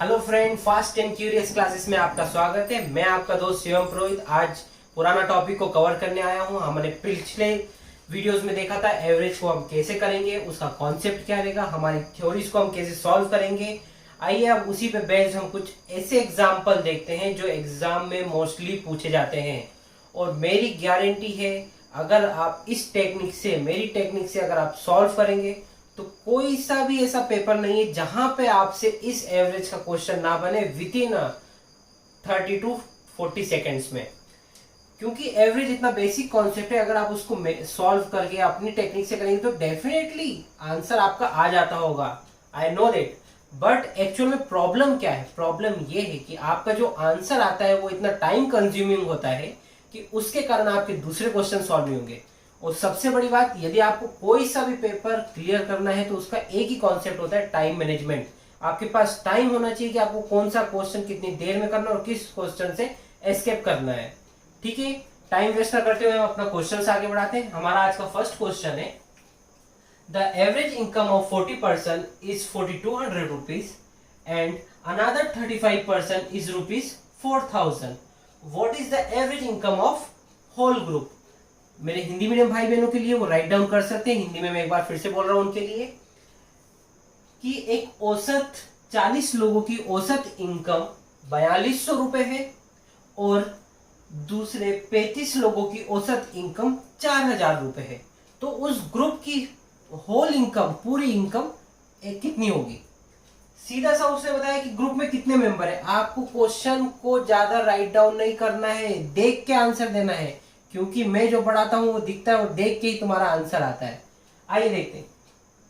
Hello friend, fast and curious classes में आपका स्वागत है। मैं आपका दोस्त शिवम पुरोहित आज पुराना टॉपिक को कवर करने आया हूं। हमने पिछले वीडियोस में देखा था एवरेज को हम कैसे करेंगे, उसका कॉन्सेप्ट क्या रहेगा, हमारी थ्योरीज को हम कैसे सॉल्व करेंगे। आइए अब उसी पे बेस्ड हम कुछ ऐसे एग्जाम्पल देखते हैं जो एग्जाम में मोस्टली पूछे जाते हैं। और मेरी गारंटी है, अगर आप इस टेक्निक से, मेरी टेक्निक से अगर आप सॉल्व करेंगे तो कोई सा भी ऐसा पेपर नहीं है जहां पे आपसे इस एवरेज का क्वेश्चन ना बने विद इन 30 to 40 सेकेंड्स में। क्योंकि एवरेज इतना बेसिक कॉन्सेप्ट है, अगर आप उसको सॉल्व करके अपनी टेक्निक से करेंगे तो डेफिनेटली आंसर आपका आ जाता होगा। I know that, but actual में प्रॉब्लम क्या है? प्रॉब्लम ये है कि आपका जो आंसर आता है वो इतना टाइम कंज्यूमिंग होता है कि उसके कारण आपके दूसरे क्वेश्चन सॉल्व नहीं होंगे। और सबसे बड़ी बात, यदि आपको कोई सा भी पेपर क्लियर करना है तो उसका एक ही कॉन्सेप्ट होता है, टाइम मैनेजमेंट। आपके पास टाइम होना चाहिए कि आपको कौन सा क्वेश्चन कितनी देर में करना है और किस क्वेश्चन से एस्केप करना है। ठीक है, टाइम वेस्ट ना करते हुए हम अपना क्वेश्चन से आगे बढ़ाते हैं। हमारा आज का फर्स्ट क्वेश्चन है, the average income of 40% is 4200 rupees and another 35% is rupees 4000। What is the average income of whole group? मेरे हिंदी मीडियम भाई बहनों के लिए वो राइट डाउन कर सकते हैं। हिंदी में मैं एक बार फिर से बोल रहा हूं उनके लिए कि एक औसत 40 लोगों की औसत इनकम 4200 रुपए है और दूसरे 35 लोगों की औसत इनकम 4000 रुपए है। तो उस ग्रुप की होल इनकम, पूरी इनकम कितनी होगी? सीधा सा उसने बताया कि ग्रुप में कितने मेंबर है। आपको क्वेश्चन को ज्यादा राइट डाउन नहीं करना है, देख के आंसर देना है, क्योंकि मैं जो पढ़ाता हूं वो दिखता है, वो देख के ही तुम्हारा आंसर आता है। आइए देखते हैं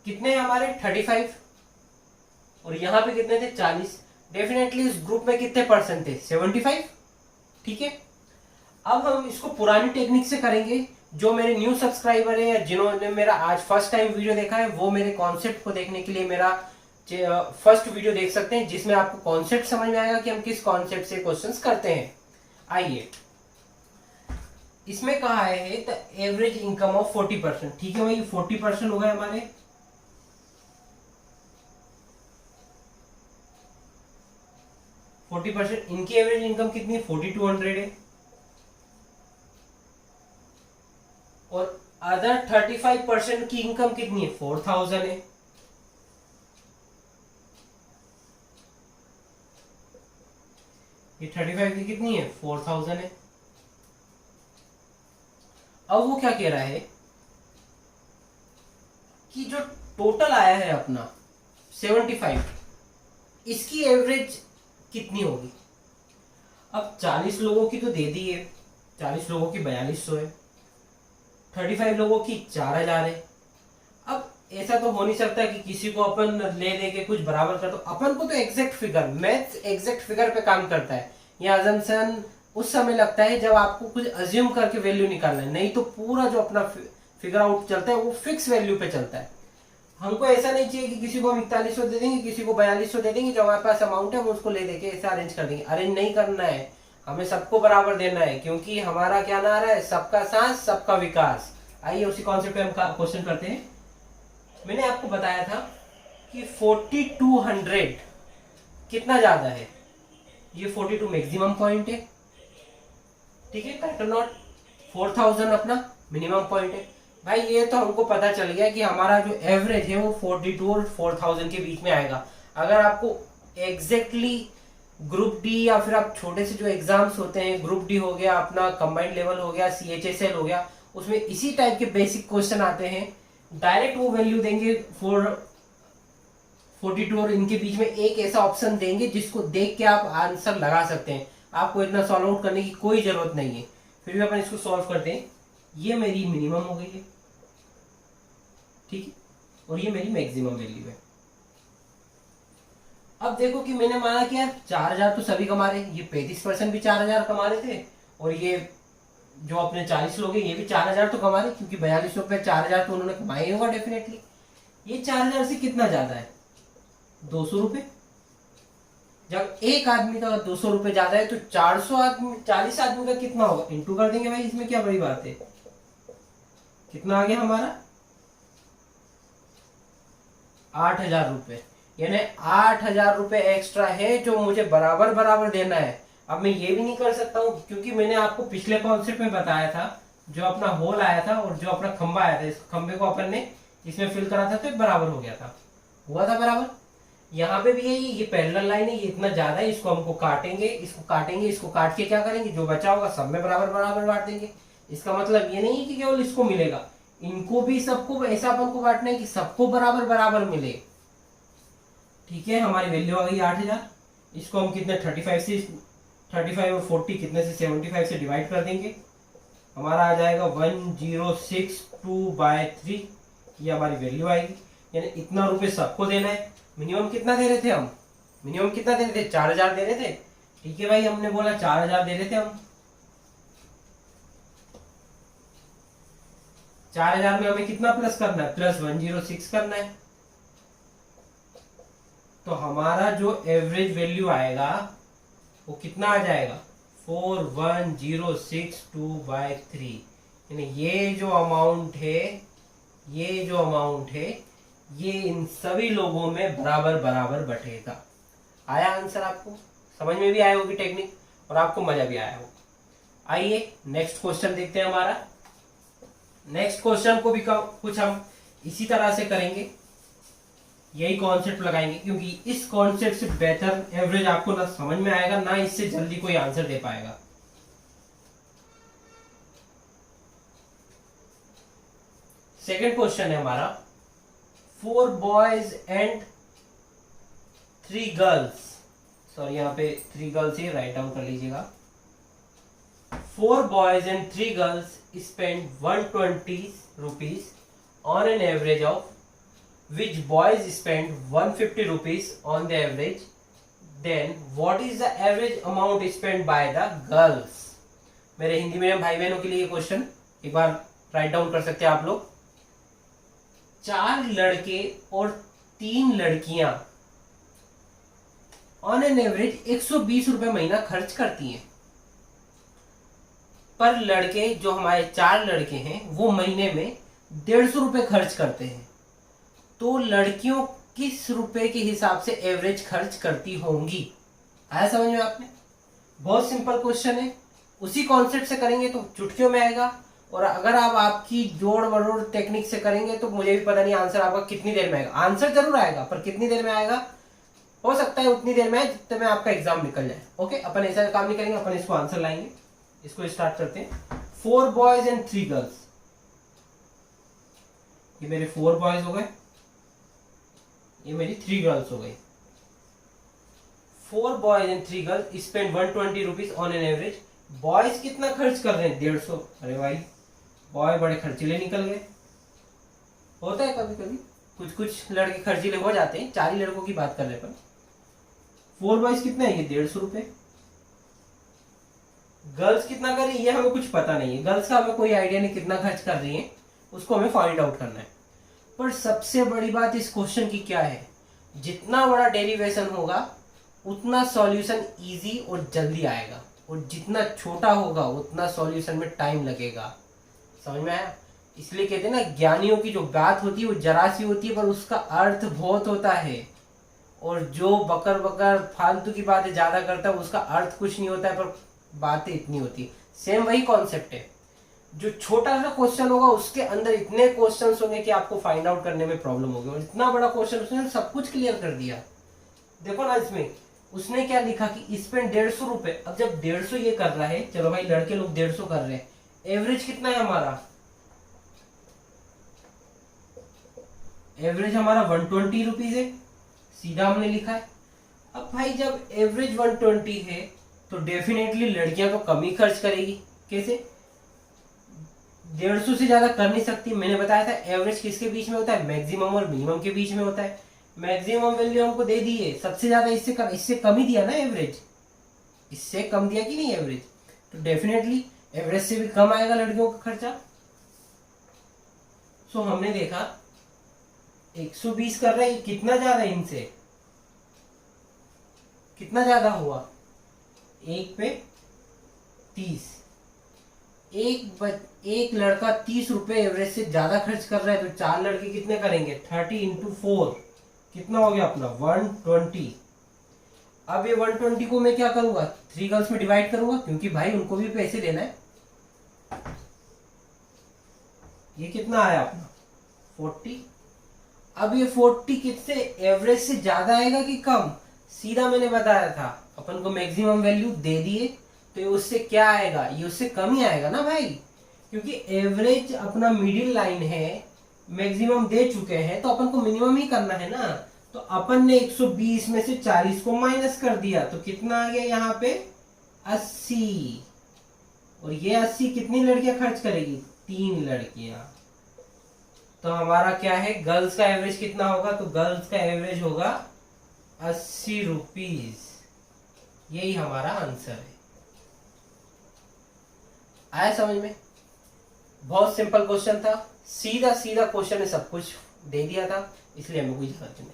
कितने हैं हमारे 35 और यहां पे कितने थे 40। डेफिनेटली इस ग्रुप में कितने परसेंट थे 75। ठीक है, अब हम इसको पुरानी टेक्निक से करेंगे। जो मेरे न्यू सब्सक्राइबर है या जिन्होंने मेरा आज फर्स्ट टाइम वीडियो देखा है वो मेरे कॉन्सेप्ट को देखने के लिए मेरा फर्स्ट वीडियो देख सकते हैं, जिसमें आपको कॉन्सेप्ट समझ में आएगा कि हम किस कॉन्सेप्ट से क्वेश्चंस करते हैं। आइए, इसमें कहा है द एवरेज इनकम ऑफ 40%। ठीक है भाई, 40% हो गए हमारे। इनकी एवरेज इनकम कितनी है? 4200 है। और अदर 35% की इनकम कितनी है? 4000 है। ये 35 की कितनी है? 4000 है। अब वो क्या कह रहा है कि जो टोटल आया है अपना 75, इसकी एवरेज कितनी होगी? अब 40 लोगों की तो दे दी है, 40 लोगों की 4200 है, 35 लोगों की 4000 है। अब ऐसा तो हो नहीं सकता कि किसी को अपन ले दे के कुछ बराबर कर दो। अपन को तो exact figure, maths exact figure पे काम करता है। ये अजम्पशन उस समय लगता है जब आपको कुछ अज्यूम करके वैल्यू निकालना है, नहीं तो पूरा जो अपना फिगर आउट चलता है वो फिक्स वैल्यू पे चलता है। हमको ऐसा नहीं चाहिए कि किसी को हम 4100 दे देंगे, किसी को 4200 दे देंगे, जो हमारे पास अमाउंट है हम उसको ले देके ऐसा अरेंज कर देंगे। अरेंज नहीं करना है, हमें सबको बराबर देना है, क्योंकि हमारा क्या नारा है? सबका साथ सबका विकास। आइए उसी कॉन्सेप्ट पे हम क्वेश्चन करते हैं। मैंने आपको बताया था कि 4200 कितना ज्यादा है? ये 42 मैक्सिमम पॉइंट है। ठीक है, करेक्ट और नॉट? 4000 अपना मिनिमम पॉइंट है। भाई ये तो हमको पता चल गया कि हमारा जो एवरेज है वो 42 और 4000 के बीच में आएगा। अगर आपको एग्जैक्टली ग्रुप डी या फिर आप छोटे से जो एग्जाम्स होते हैं, ग्रुप डी हो गया, अपना कंबाइंड लेवल हो गया, CHSL हो गया, उसमें इसी टाइप के बेसिक क्वेश्चन आते हैं। डायरेक्ट वो वैल्यू देंगे 42 और इनके बीच में एक ऐसा ऑप्शन देंगे जिसको देख के आप आंसर लगा सकते हैं। आपको इतना सॉल्व आउट करने की कोई जरूरत नहीं है। फिर भी अपन इसको सॉल्व करते हैं। ये मेरी मिनिमम हो गई है, ठीक है, और ये मेरी मैक्सिमम वैल्यू है। अब देखो कि मैंने माना कि यार 4000 तो सभी कमा रहे हैं, ये 35% भी 4000 कमा रहे थे, और ये जो अपने 40 लोग हैं ये भी 4000 तो कमा रहे, क्योंकि 4200 पे 4000 तो उन्होंने कमाए होगा डेफिनेटली। ये 4000 से कितना ज्यादा है? 200 रुपए। जब एक आदमी का 200 रुपए ज्यादा है तो 400 आदमी, 40 आदमी का कितना होगा? इंटू कर देंगे भाई, इसमें क्या बड़ी बात है। कितना आ गया हमारा? 8000 रुपए। यानी 8,000 रुपये एक्स्ट्रा है जो मुझे बराबर बराबर देना है। अब मैं ये भी नहीं कर सकता हूँ क्योंकि मैंने आपको पिछले कॉन्सेप्ट में बताया था, जो अपना होल आया था और जो अपना खंबा आया था, इस खंबे को अपन ने इसमें फिल करा था तो ये बराबर हो गया था, हुआ था बराबर। यहाँ पे भी यही, ये पैरेलल लाइन है, ये इतना ज्यादा है, इसको हमको काटेंगे, इसको काटेंगे, इसको काट के क्या करेंगे, जो बचा होगा सब में बराबर बराबर बांट देंगे। इसका मतलब ये नहीं है कि केवल इसको मिलेगा, इनको भी सबको ऐसा अपन को बांटना है कि सबको बराबर बराबर मिले। ठीक है, हमारी वैल्यू आ गई 8,000। इसको हम कितने 35 और 40 कितने से 75 से डिवाइड कर देंगे, हमारा आ जाएगा 1062/3, ये हमारी वैल्यू आएगी। यानी इतना रुपए सबको देना है। मिनिमम कितना दे रहे थे हम, मिनिमम कितना दे रहे थे, 4,000 दे रहे थे। ठीक है भाई, हमने बोला 4,000 दे रहे थे हम। 4,000 में हमें कितना प्लस करना है, प्लस 106 करना है। तो हमारा जो एवरेज वैल्यू आएगा वो कितना आ जाएगा, 41062/3। यानी ये जो अमाउंट है, ये जो अमाउंट है, ये इन सभी लोगों में बराबर बराबर बटेगा। आया आंसर, आपको समझ में भी आया होगी टेक्निक और आपको मजा भी आया होगा। आइए नेक्स्ट क्वेश्चन देखते हैं हमारा। नेक्स्ट क्वेश्चन को भी कुछ हम इसी तरह से करेंगे, यही कॉन्सेप्ट लगाएंगे, क्योंकि इस कॉन्सेप्ट से बेहतर एवरेज आपको ना समझ में आएगा, ना इससे जल्दी कोई आंसर दे पाएगा। सेकंड क्वेश्चन है हमारा, 4 बॉयज एंड 3 गर्ल्स, सॉरी यहाँ पे 3 गर्ल्स ही राइट डाउन कर लीजिएगा। 4 boys and 3 girls spent 120 rupees on an average of which boys spent 150 rupees on the average, then what is the average amount spent by the girls। मेरे Hindi medium भाई बहनों के लिए ये क्वेश्चन एक बार write down कर सकते हैं आप लोग। 4 लड़के और 3 लड़कियां ऑन एन एवरेज 120 रुपए महीना खर्च करती हैं, पर लड़के जो हमारे 4 लड़के हैं वो महीने में 150 रुपए खर्च करते हैं। तो लड़कियों किस रुपए के हिसाब से एवरेज खर्च करती होंगी। आया समझ में आपने, बहुत सिंपल क्वेश्चन है। उसी कॉन्सेप्ट से करेंगे तो चुटकियों में आएगा, और अगर आप आपकी जोड़ मरोड़ टेक्निक से करेंगे तो मुझे भी पता नहीं आंसर आपका कितनी देर में आएगा। आंसर जरूर आएगा, पर कितनी देर में आएगा हो सकता है उतनी देर में आए जितने में आपका एग्जाम निकल जाए। ओके, अपन ऐसा काम नहीं करेंगे, अपन इसको आंसर लाएंगे। इसको स्टार्ट करते हैं। 4 बॉयज एंड 3 गर्ल्स, ये मेरे 4 बॉयज हो गए, ये मेरी 3 गर्ल्स हो गई। 4 boys and 3 girls spend 120 rupees on an average. Boys कितना खर्च कर रहे हैं, 150। अरे भाई बॉय बड़े खर्चीले निकल गए, होता है कभी कभी, कुछ कुछ लड़के खर्चीले हो जाते हैं। 4 ही लड़कों की बात कर रहे पर 4 बॉयज कितना है, ये 150 रुपए। गर्ल्स कितना कर रही है ये हमें कुछ पता नहीं है, गर्ल्स का हमें कोई आइडिया नहीं कितना खर्च कर रही है, उसको हमें फाइंड आउट करना है। पर सबसे बड़ी बात इस क्वेश्चन की क्या है, जितना बड़ा डेरिवेशन होगा उतना सॉल्यूशन इजी और जल्दी आएगा, और जितना छोटा होगा उतना सॉल्यूशन में टाइम लगेगा। समझ में आया। इसलिए कहते हैं ना, ज्ञानियों की जो बात होती है वो जरा सी होती है पर उसका अर्थ बहुत होता है, और जो बकर बकर फालतू की बातें ज्यादा करता है उसका अर्थ कुछ नहीं होता है पर बातें इतनी होती है। सेम वही कॉन्सेप्ट है, जो छोटा सा क्वेश्चन होगा उसके अंदर इतने क्वेश्चंस होंगे कि आपको फाइंड आउट करने में प्रॉब्लम होगी, और इतना बड़ा क्वेश्चन उसने सब कुछ क्लियर कर दिया। देखो ना, इसमें उसने क्या लिखा कि इस पे 150 रुपए। अब जब 150 ये कर रहा है, चलो भाई लड़के लोग 150 कर रहे हैं, एवरेज कितना है हमारा, एवरेज हमारा 120 रुपीज है, सीधा हमने लिखा है। अब भाई जब एवरेज 120 है तो डेफिनेटली लड़कियां तो कम ही खर्च करेगी। कैसे, 150 से ज्यादा कर नहीं सकती। मैंने बताया था एवरेज किसके बीच में होता है, मैक्सिमम और मिनिमम के बीच में होता है। मैक्सिमम वैल्यू हमको दे दी है, सबसे ज्यादा इससे कम ही दिया ना एवरेज, इससे कम दिया कि नहीं एवरेज, तो डेफिनेटली एवरेज से भी कम आएगा लड़कियों का खर्चा। सो हमने देखा 120 कर रहे हैं, कितना ज्यादा इनसे, कितना ज्यादा हुआ, 1 पे 30। एक लड़का 30 रुपए एवरेज से ज्यादा खर्च कर रहा है, तो 4 लड़के कितने करेंगे, 30 × 4 कितना हो गया अपना 120। अब ये 120 को मैं क्या करूंगा, 3 गर्ल्स में डिवाइड करूंगा, क्योंकि भाई उनको भी पैसे देना है। ये कितना आया अपना 40। अब ये 40 किससे एवरेज से ज्यादा आएगा कि कम? सीधा मैंने बताया था अपन को मैक्सिमम वैल्यू दे दिए, तो ये उससे क्या आएगा, ये उससे कम ही आएगा ना भाई, क्योंकि एवरेज अपना मिडिल लाइन है, मैक्सिमम दे चुके हैं तो अपन को मिनिमम ही करना है ना। तो अपन ने 120 में से 40 को माइनस कर दिया, तो कितना आ गया यहाँ पे 80। और ये 80 कितनी लड़कियां खर्च करेगी, 3 लड़कियां। तो हमारा क्या है, गर्ल्स का एवरेज कितना होगा, तो गर्ल्स का एवरेज होगा 80 रुपीज। यही हमारा आंसर है। आया समझ में? बहुत सिंपल क्वेश्चन था, सीधा सीधा क्वेश्चन है, सब कुछ दे दिया था, इसलिए हमें कोई जरूरत नहीं।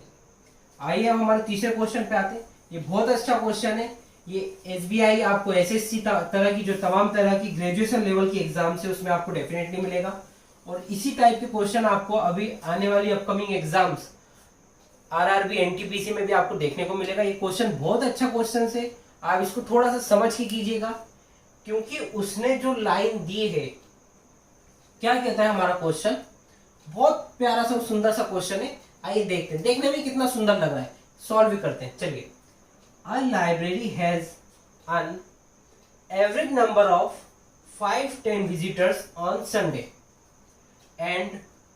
आइए अब हमारे तीसरे क्वेश्चन पे आते हैं। ये बहुत अच्छा क्वेश्चन है। ये एसबीआई आपको एसएससी तरह की जो तमाम तरह की ग्रेजुएशन लेवल की एग्जाम है उसमें आपको डेफिनेटली मिलेगा। और इसी टाइप के क्वेश्चन आपको अभी आने वाली अपकमिंग एग्जाम्स आरआरबी एनटीपीसी में भी आपको देखने को मिलेगा। ये क्वेश्चन बहुत अच्छा क्वेश्चन है, आप इसको थोड़ा सा समझ के कीजिएगा, क्योंकि उसने जो लाइन दी है, क्या कहता है हमारा क्वेश्चन, बहुत प्यारा सा सुंदर सा क्वेश्चन है। आइए देखते हैं, देखने में कितना सुंदर लग रहा है, सॉल्व भी करते हैं। चलिए, a library has an average number of 5-10 visitors on Sunday and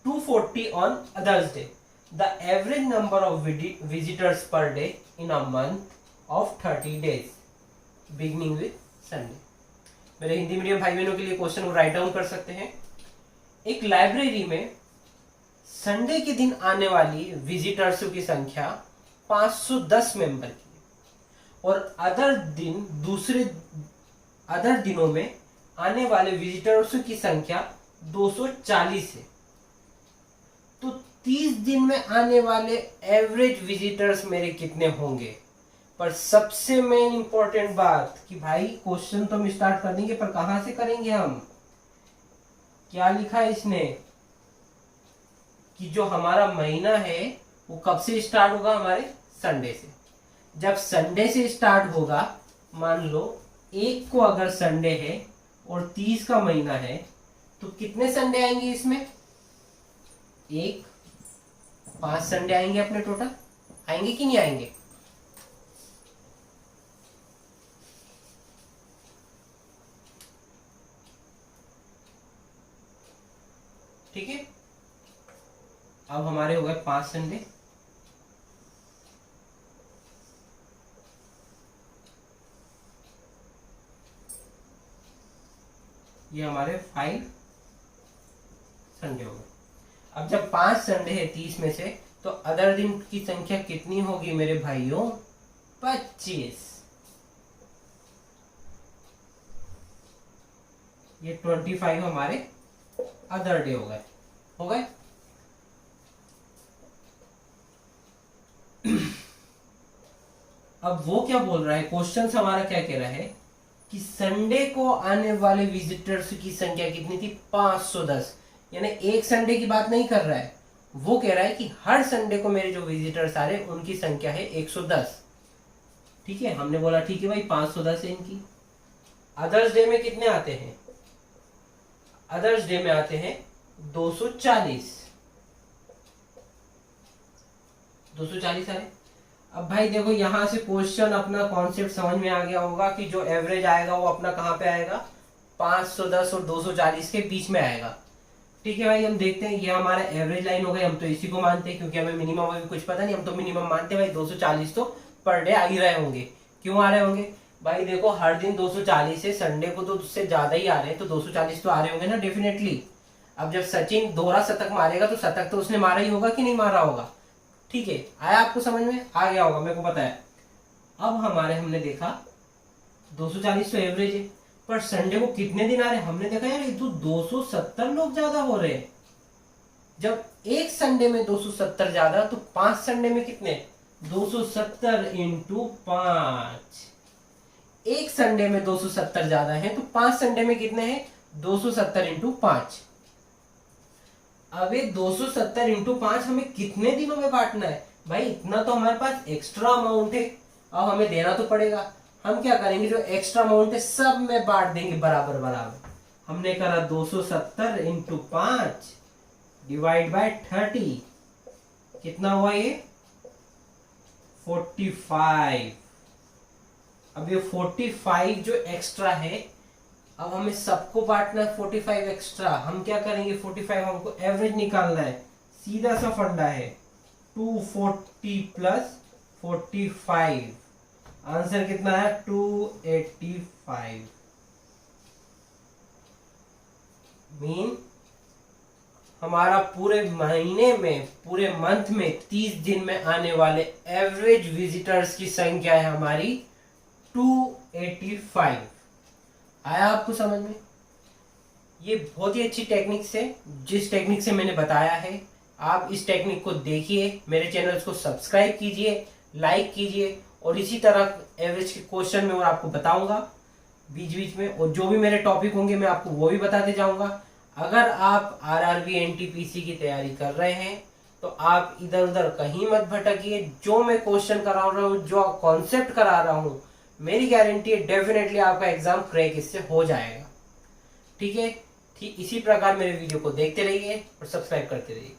240 on others day. The average number of visitors per day in a month of 30 days beginning with Sunday. मेरे हिंदी मीडियम भाई बहनों के लिए question को write down कर सकते हैं। एक लाइब्रेरी में संडे के दिन आने वाली विजिटर्स की संख्या 510 मेंबर की, और अदर दिनों में आने वाले विजिटर्स की संख्या 240 है। तो 30 दिन में आने वाले एवरेज विजिटर्स मेरे कितने होंगे? पर सबसे मेन इंपॉर्टेंट बात कि भाई क्वेश्चन तो हम स्टार्ट कर देंगे, पर कहां से करेंगे हम? क्या लिखा है इसने कि जो हमारा महीना है वो कब से स्टार्ट होगा? हमारे संडे से। जब संडे से स्टार्ट होगा, मान लो 1 को अगर संडे है और 30 का महीना है, तो कितने संडे आएंगे इसमें? 5 संडे आएंगे अपने टोटल। आएंगे कि नहीं आएंगे? ठीक है, अब हमारे हो गए 5 संडे। ये हमारे 5 संडे हो गए। अब जब 5 संडे है 30 में से, तो अदर दिन की संख्या कितनी होगी मेरे भाइयों? 25। ये 25 हमारे अदर डे हो गए। अब वो क्या बोल रहा है, क्वेश्चन हमारा क्या कह रहा है कि संडे को आने वाले विजिटर्स की संख्या कितनी थी? 510। यानी एक संडे की बात नहीं कर रहा है, वो कह रहा है कि हर संडे को मेरे जो विजिटर्स आ रहे हैं उनकी संख्या है 110। ठीक है, हमने बोला ठीक है भाई 510 है इनकी। अदर्स डे में कितने आते हैं? अदर्स डे में आते हैं 240। 240 आ रहे। अब भाई देखो, यहां से क्वेश्चन अपना कॉन्सेप्ट समझ में आ गया होगा कि जो एवरेज आएगा वो अपना कहां पे आएगा? 510 और 240 के बीच में आएगा। ठीक है भाई, हम देखते हैं, ये हमारा एवरेज लाइन हो गई। हम तो इसी को मानते हैं, क्योंकि हमें मिनिमम अभी कुछ पता नहीं, हम तो मिनिमम मानते हैं भाई 240 तो पर डे आ ही रहे होंगे। क्यों आ रहे होंगे भाई? देखो, हर दिन 240 है, संडे को तो उससे ज्यादा ही आ रहे हैं, तो 240 तो आ रहे होंगे ना डेफिनेटली। अब जब सचिन दोहरा शतक मारेगा तो शतक तो उसने मारा ही होगा कि नहीं मारा होगा? ठीक है, आया आपको समझ में? आ गया होगा, मेरे को पता है। अब हमने देखा 240 तो एवरेज है, पर संडे को कितने दिन आ रहे हैं? हमने देखा यार, ये तो 270 लोग ज्यादा हो रहे हैं। जब एक संडे में 270 ज्यादा, तो 5 संडे में कितने? 270 इंटू 5। एक संडे में 270 ज्यादा है, तो 5 संडे में कितने हैं? 270 इंटू 5। अब ये 270 इंटू 5 हमें कितने दिनों में बांटना है? भाई इतना तो हमारे पास एक्स्ट्रा अमाउंट है, अब हमें देना तो पड़ेगा। हम क्या करेंगे, जो एक्स्ट्रा अमाउंट है सब में बांट देंगे बराबर बराबर। हमने करा 270 इंटू 5 डिवाइड बाय 30, कितना हुआ ये 45। अब ये 45 जो एक्स्ट्रा है, अब हमें सबको बांटना है 45 एक्स्ट्रा। हम क्या करेंगे, 45 हमको एवरेज निकालना है, सीधा सा फंडा है। 240 प्लस 45, आंसर कितना है 285। मीन हमारा पूरे महीने में, पूरे मंथ में 30 दिन में आने वाले एवरेज विजिटर्स की संख्या है हमारी 285। आया आपको समझ में? ये बहुत ही अच्छी टेक्निक से, जिस टेक्निक से मैंने बताया है, आप इस टेक्निक को देखिए, मेरे चैनल को सब्सक्राइब कीजिए, लाइक कीजिए, और इसी तरह एवरेज के क्वेश्चन में और आपको बताऊंगा बीच बीच में, और जो भी मेरे टॉपिक होंगे मैं आपको वो भी बताते जाऊंगा। अगर आप आरआरबी एनटीपीसी की तैयारी कर रहे हैं तो आप इधर उधर कहीं मत भटकिए। जो मैं क्वेश्चन करा रहा हूँ, जो कॉन्सेप्ट करा रहा हूँ, मेरी गारंटी है डेफिनेटली आपका एग्जाम क्रैक इससे हो जाएगा। ठीक है, ठीक इसी प्रकार मेरे वीडियो को देखते रहिए और सब्सक्राइब करते रहिए।